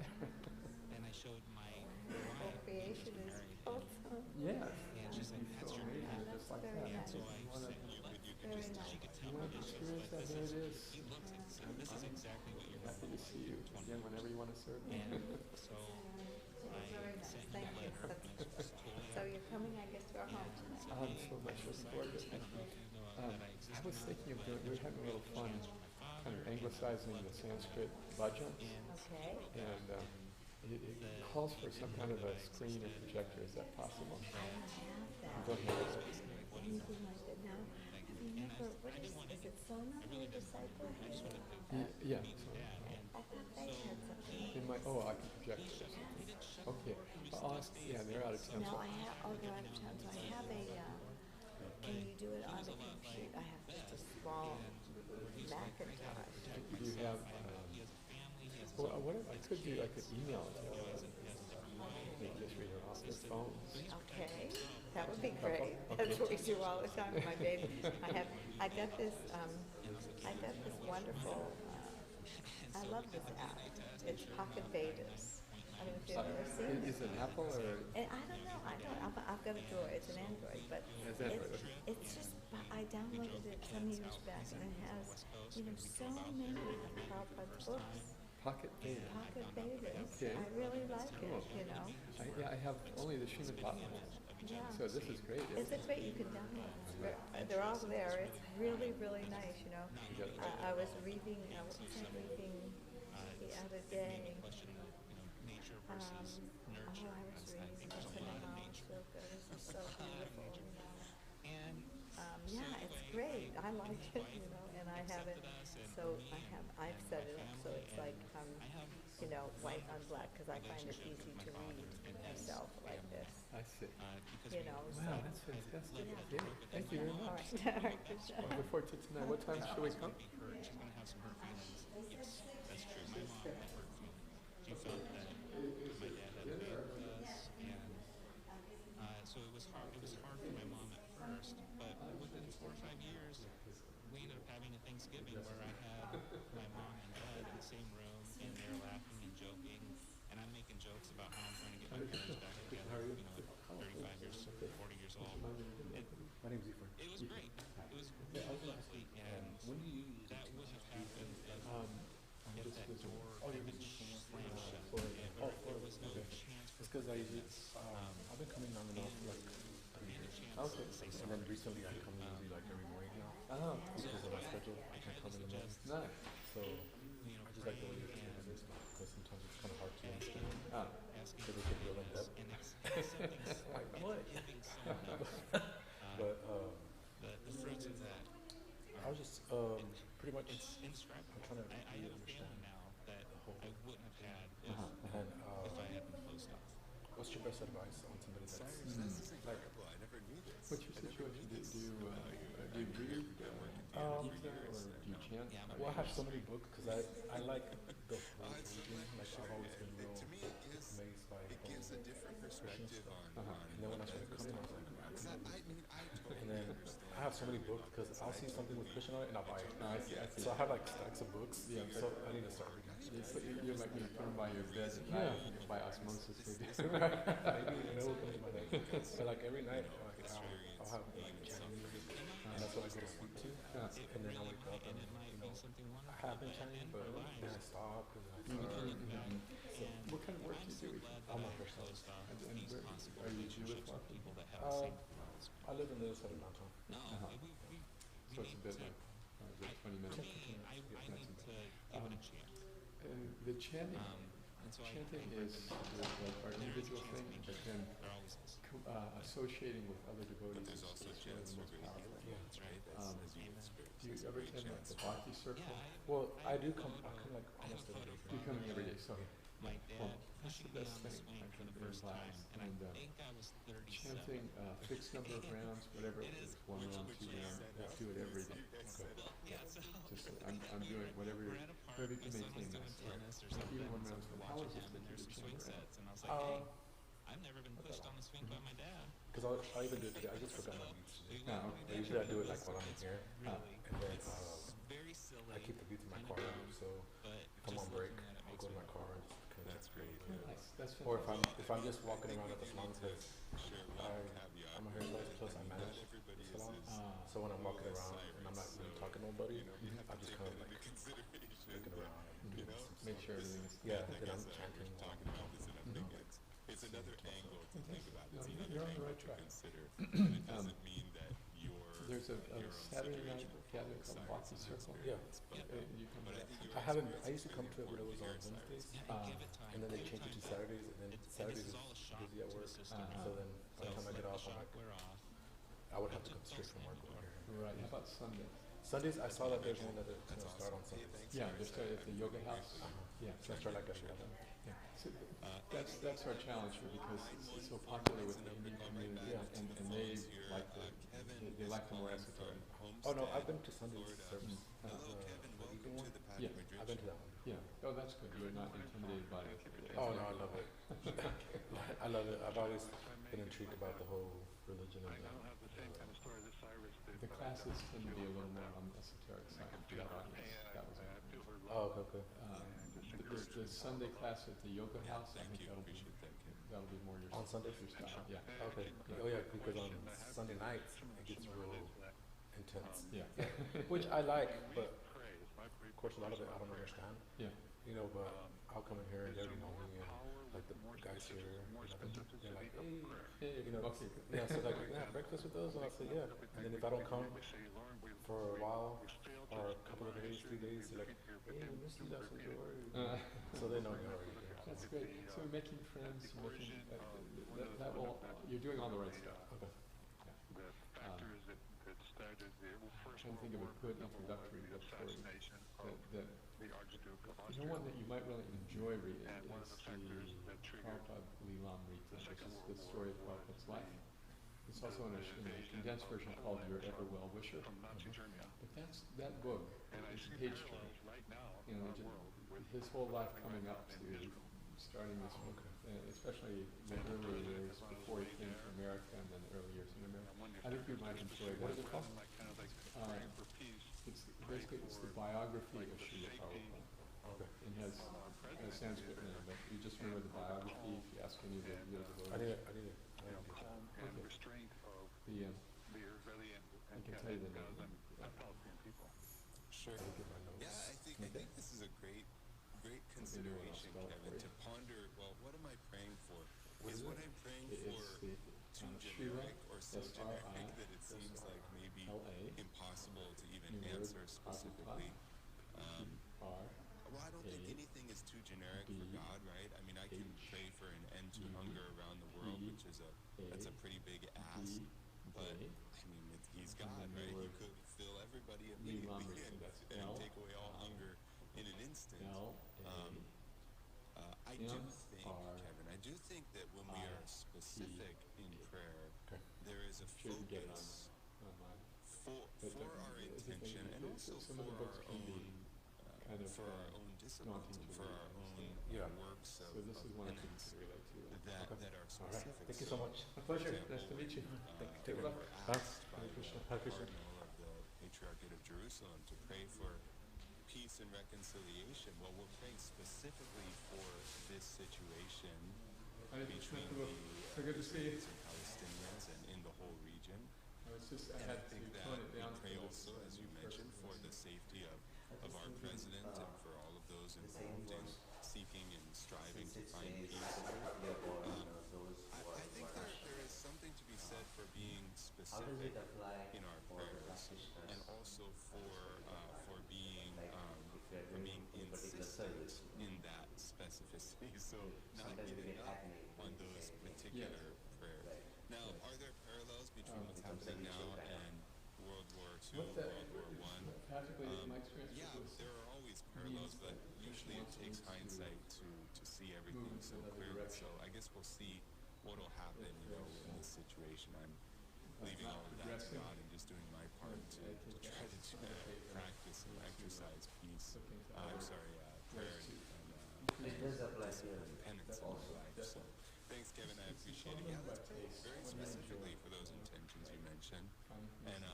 creation is awesome. Yes. Just be so amazing, just like that. Very nice. You want to experience that, there it is. I'm happy to see you again whenever you want to serve me. Very nice. Thank you. So you're coming, I guess, to our home tonight. I'm so much looking forward to it. I was thinking of we were having a little fun kind of anglicizing the Sanskrit bhajans. Okay. And it calls for some kind of a screen or projector. Is that possible? I don't have that. You don't have that. Anything like that. Now, have you never, is it Sona who disciple? Yeah. I thought they had something. I can project it or something. Okay. I'll ask, they're out of town. No, they're out of town, so I have can you do it on the computer? I have just a small Macintosh. Do you have, what if I could do, I could email it to you. You can just read it off your phone. Okay, that would be great. That's what we do all the time with my baby. I got this wonderful, I love this app. It's Pocket Vedas. I don't know if you've ever seen it. Is it an Apple or? And I don't know. I've got a drawer. It's an Android, but It's Android, okay. it's just. I downloaded it some years back, and it has so many of Prabhupada's books. Pocket Beta. Pocket Betas. Okay. I really like Cool. it. I have only the Srimad Bhagavatam. Yeah. So this is great. It's great. You can download it. They're all there. It's really, really nice. I was reading. What was I reading the other day? I was reading the cinema. It's so good. It's so beautiful. Yeah, it's great. I like it. And I have it. So I've set it up so it's like white on black because I find it easy to read myself like this. I see. Wow, Wow, that's fantastic. Yeah. Okay. Thank you very All much. right. All right. Good job. I look forward to tonight. What time should we come? So it was hard. It was hard for my mom at first, but within 4 or 5 years, we ended up having a Thanksgiving where I had my mom and dad in the same room, and they're laughing and joking, and I'm making jokes about how I'm trying to get my parents back together. At 35 years, 40 years old. My name's Ethan. It was great. It was lovely, and that wouldn't have happened if that door had been slammed shut. There was no chance for It's because I've been coming on and off like 3 years. Okay. And then recently I come usually like every morning now. Oh, Because of my schedule, I can't come in the morning. nice. So I just like the way you can this because sometimes it's kind of hard to understand. Ah, Because they can feel like that. and it's something so Like, what? giving someone But the fruits of that. I was just pretty much It's indescribable. I'm trying to I really have a understand feeling now that the whole. I wouldn't have had And if I had been closed off. what's your best advice on somebody that's like what's your situation? Do you read or do you chant? Well, I have so many books because I like the whole religion. Like I've always been real amazed by the whole Christian stuff. And then when I started coming, I was like, and then I have so many books because I'll see something with Christian on it and I'll buy it. No, I see. So I have like stacks of books. Yeah, So I need to start reading. You're like me, put them by your bed at Yeah. night by osmosis. Maybe. Maybe it will come to my head. But like every night, like I'll have like chanting music, and that's what I go to sleep to. And then I wake up and I have been chanting, but then I stop and then I start. What kind of work do you do? I'm a person. And where, are you Jewish often? I live in the other side of downtown. So it's a bit like 20 minutes. The chanting is like our individual thing, but then associating with other devotees is one of the most powerful. Do you ever attend like the bhakti circle? Well, I come like almost every day. You come in every day, so My well, dad that's the pushing me best on the thing swing I for can the first time, advise. and I And think I was 37. chanting fixed number of rounds, whatever it is, 1 round, 2 round, do it every day. Yeah, so Just I'm doing whatever we're at a park, you my can son maintain wants to that. win tennis or Even something, 1 so round, we're how is watching it him, and that there's you some swing change around? sets, and I was like, hey, I've never been pushed on the swing by my dad. Because I even do it today. I just forgot my beats today. No, But usually I do it like while I'm here, Really, and then very silly. I keep the beats in my car. So But if I'm on just break, looking at it I'll makes go to me my car and just kind of. That's great. Nice. That's Or fantastic. if I'm just walking around at the salon, because I'm a hairstylist plus I manage the salon. So when I'm walking around and I'm not really talking to nobody, I'm just kind of like looking around and doing some Make sure everything is. Yeah, then I'm chanting. it's another angle to think about. No, you're on the right track. It doesn't mean that you're There's a Saturday night gathering called Bhakti Circle. Yeah, You come to that. I haven't. I used to come to it when it was on Wednesdays, and then they changed it to Saturdays, and then Saturdays is busy at work. So then by the time I get off, I'm like, I would have to come straight from work over here. Right. How about Sunday? Sundays, I saw that there's one that it's gonna start on Sundays. Yeah, they start at the yoga house. Yeah. So I start like at 11. Yeah. So that's our challenge here because it's so popular with the Indian community, and they like the more esoteric. Oh no, I've been to Sunday's service. The evening one. Yeah. I've been to that one. Yeah. Oh, that's good. You're not intimidated by it. Oh no, I love it. I love it. I've always been intrigued about the whole religion and The classes tend to be a little more on the esoteric side. That was oh, okay. the Sunday class at the yoga house, I think that'll be more your On Sundays? your style. Yeah. Okay. Oh yeah, because on Sunday nights it gets real intense. Yeah. Which I like, but of course a lot of it I don't understand. Yeah. You know, but I'll come in here and they already know me, and like the guys here, you know, they're like, hey, you know, Okay. yeah, so like, yeah, breakfast with us, and I'll say, yeah. And then if I don't come for a while, or a couple of days, 3 days, they're like, hey, we missed you guys in Georgia. So they know me already. That's great. So making friends, making, that will, you're doing all the right stuff. Okay. I'm trying to think of a good introductory book for you. You know, one that you might really enjoy reading is the Prabhupada Lilamrita, which is the story of Prabhupada's life. It's also in a condensed version called Your Ever Well Wisher. But that book is a page turner. You know, his whole life coming up to starting this book, especially the earlier years before he came to America and then the early years in America. I think you might enjoy that. What is it called? It's basically the biography of Srila Prabhupada. Okay. It has a Sanskrit name, but you just remember the biography if you ask any of the I need it. okay. I can tell you the name. Sure. Yeah, I think this is a great consideration, Kevin, to ponder, well, what am I praying for? Is what I'm praying for too generic or so generic that it seems like maybe impossible to even answer specifically? Well, I don't think anything is too generic for God, right? I mean, I can pray for an end to hunger around the world, which is that's a pretty big ask. But I mean, He's God, right? He could fill everybody immediately and take away all hunger in an instant. I do think, Kevin, I do think that when we are specific in prayer, there is a focus for our intention and also for our own disciplines and for our own works of penance that are specific. Thank you so much. A pleasure. Nice to meet you. Take care. Asked by the Cardinal of the Patriarchate of Jerusalem to pray for peace and reconciliation. Well, we're praying specifically for this situation between the Israelis and Palestinians and in the whole region. I And I think that we pray also, as you mentioned, for the safety of our president and for all of those involved in seeking and striving to find peace. I think there is something to be said for being specific in our prayers, and also for being insistent in that specificity. So not giving up on those particular prayers. Now, are there parallels between what's happening now and World War II, World War I? Yeah, there are always parallels, but usually it takes hindsight to see everything so clearly. So I guess we'll see what will happen, in this situation. I'm leaving all of that to God and just doing my part to try to practice and exercise peace. Prayer and penance in my life. So thanks, Kevin. I appreciate it. Yeah, let's pray very specifically for those intentions you mentioned, and I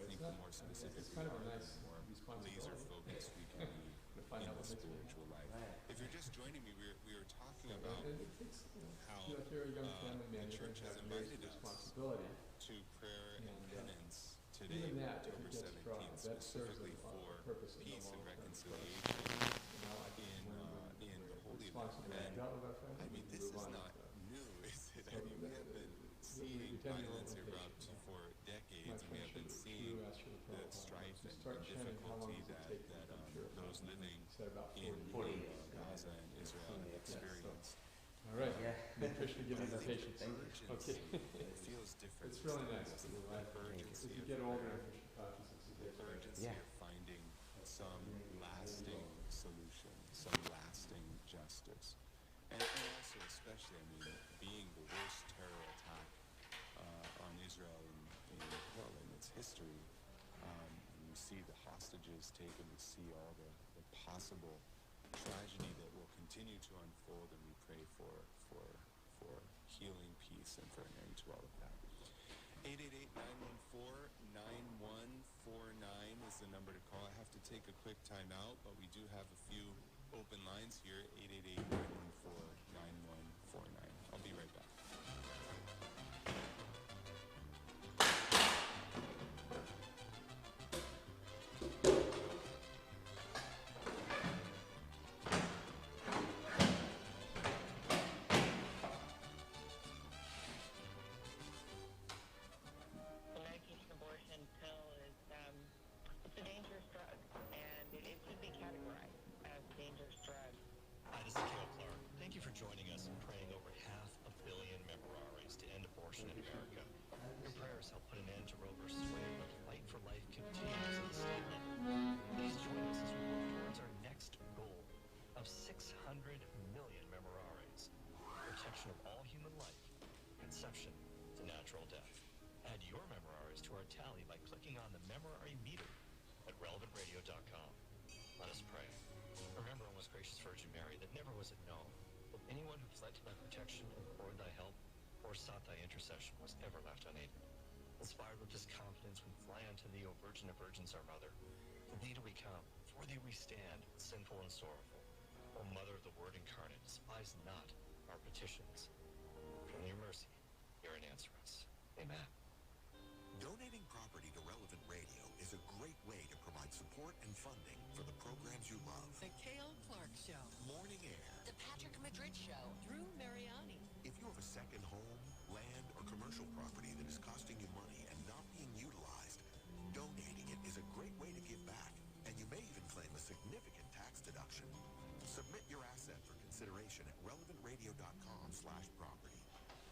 think the more specific we are, the more laser focused we can be in the spiritual life. If you're just joining me, we were talking about how the church has invited us to prayer and penance today, October 17th, specifically for peace and reconciliation in the Holy Land. And I mean, this is not new, is it? I mean, we have been seeing violence erupt for decades, and we have been seeing the strife and difficulty that those living in Gaza and Israel have experienced. All right. May Krishna give you the patience. Okay. It feels different. It's really nice. Urgency As you get older in Krishna consciousness, you get urgency of finding some lasting solution, some lasting justice. And also, especially, I mean, being the worst terror attack on Israel in its history, and you see the hostages taken, you see all the possible tragedy that will continue to unfold, and we pray for healing, peace, and for an end to all of that. 888-914-9149 is the number to call. I have to take a quick time out, but we do have a few open lines here, 888-914-9149. I'll be right back. The medication abortion pill is it's a dangerous drug, and it should be categorized as a dangerous drug. Hi, this is Cale Clark. Thank you for joining us in praying over 500 million memoraries to end abortion in America. Your prayers help put an end to Roe versus Wade, but the fight for life continues in the state level. Please join us as we work towards our next goal of 600 million memoraries. Protection of all human life, conception to natural death. Add your memoraries to our tally by clicking on the Memorare meter at relevantradio.com. Let us pray. Remember, O most gracious Virgin Mary, that never was it known that anyone who fled to thy protection, implored thy help, or sought thy intercession was ever left unaided. Inspired with this confidence, we fly unto thee, O Virgin of Virgins, our Mother. To thee do we come, for thee we stand, sinful and sorrowful. O Mother of the Word incarnate, despise not our petitions. From your mercy, hear and answer us. Amen. Donating property to Relevant Radio is a great way to provide support and funding for the programs you love. The Cale Clark Show. Morning Air. The Patrick Madrid Show. Drew Mariani. If you have a second home, land, or commercial property that is costing you money and not being utilized, donating it is a great way to give back, and you may even claim a significant tax deduction. Submit your asset for consideration at relevantradio.com/property.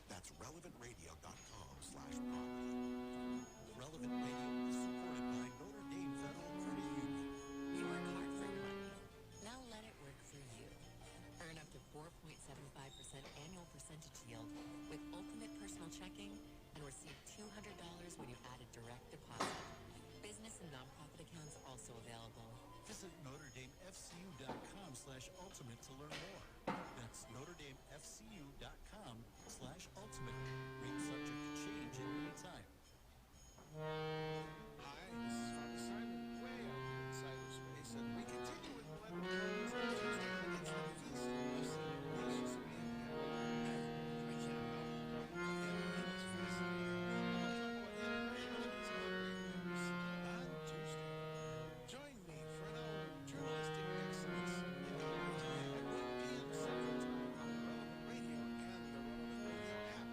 That's relevantradio.com/property. Relevant Radio is supported by Notre Dame Federal Credit Union. We work hard for your money. Now let it work for you. Earn up to 4.75% annual percentage yield with Ultimate Personal Checking and receive $200 when you add a direct deposit. Business and nonprofit accounts also available. Visit NotreDameFCU.com/ultimate to learn more. That's NotreDameFCU.com/ultimate. Rate subject to change at any time. Hi, this is Father Simon, way out here in cyberspace, and we continue with Bible Programs on Tuesday nights on the Feast of Mercy. Gracious being here. I can't help it. Everything is fascinating. I'm talking about international is on Tuesday. Join me for an hour of journalistic excellence in the right at 1 p.m. Central Time on Relevant Radio and the Relevant Radio app.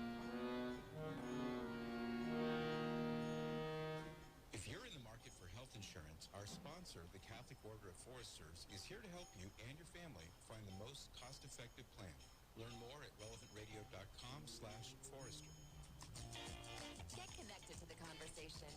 If you're in the market for health insurance, our sponsor, the Catholic Order of Foresters, is here to help you and your family find the most cost-effective plan. Learn more at relevantradio.com/forester. Get connected to the conversation.